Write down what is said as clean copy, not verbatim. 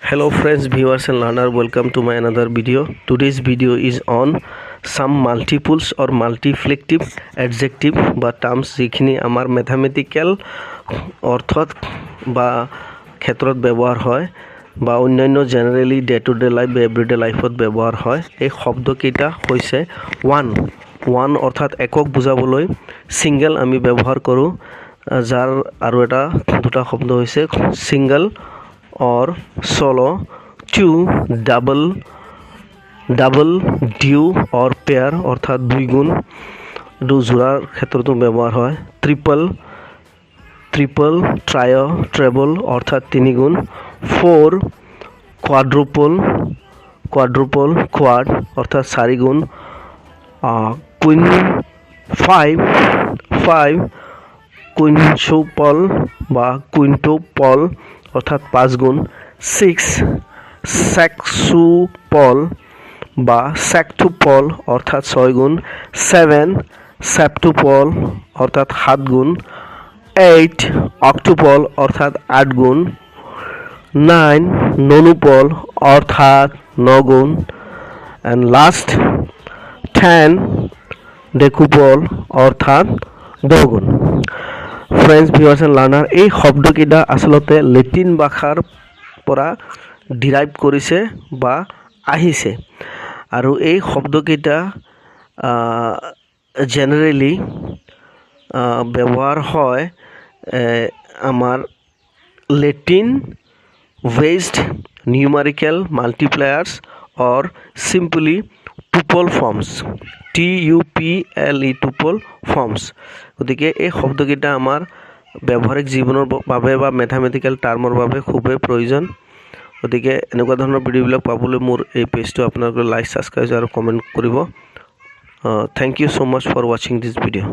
Hello friends, viewers and learner, welcome to my another video. Today's video is on some multiples or multiflective adjective বা terms যিখিনি আমাৰ mathematical অৰ্থত বা ক্ষেত্ৰত ব্যৱহাৰ হয় বা অন্যান্য generally day to day life বা এভৰিডে লাইফত ব্যৱহাৰ হয়। এই শব্দকেইটা হৈছে ওৱান অৰ্থাৎ একক বুজাবলৈ সিঙ্গেল আমি ব্যৱহাৰ কৰোঁ, যাৰ আৰু এটা দুটা শব্দ হৈছে single or solo, two, double, duo or pair অর্থাৎ দুই গুণ জোড়াৰ ক্ষেত্ৰতো ব্যৱহাৰ হয়। ট্ৰিপল, ট্ৰায়, ট্ৰেবল অৰ্থাৎ তিনি গুণ। ফ'ৰ, কোৱাড্ৰুপল, কোৱাড অৰ্থাৎ চাৰি গুণ। ফাইভ, কুইনচুপল বা কুইন্টুপল অর্থাৎ পাঁচ গুণ। সিক্স, সেক্সুপল বা সেক্টুপল অর্থাৎ ছয় গুণ। সেভেন, সেপ্টুপল অর্থাৎ সাত গুণ। এইট, অক্টুপল অর্থাৎ আট গুণ। নাইন, ননুপল অর্থাৎ ন গুণ। অ্যান্ড লাস্ট 10, ডেকুপল অর্থাৎ 10 গুণ। ফ্ৰেণ্ডছ, ভিউৱাৰ্ছ এণ্ড লাৰ্ণাৰ, এই শব্দকেইটা আচলতে লেটিন ভাষাৰ পৰা ডিৰাইভ কৰিছে বা আহিছে, আৰু এই শব্দকেইটা জেনেৰেলি ব্যৱহাৰ হয় আমাৰ লেটিন বেসড নিউমাৰিকেল মাল্টিপ্লায়াৰ্ছ অৰ simply tuple forms, TUPLE tuple forms. গতিকে এই শব্দকেইটা আমাৰ ব্যৱহাৰিক জীৱনৰ বাবে বা মেথামেটিকেল টাৰ্মৰ বাবে খুবেই প্ৰয়োজন। গতিকে এনেকুৱা ধৰণৰ ভিডিঅ'বিলাক পাবলৈ মোৰ এই পেজটো আপোনালোকে লাইক, ছাবস্ক্ৰাইব আৰু কমেণ্ট কৰিব। Thank you so' much for ৱাচিং দিছ ভিডিঅ'।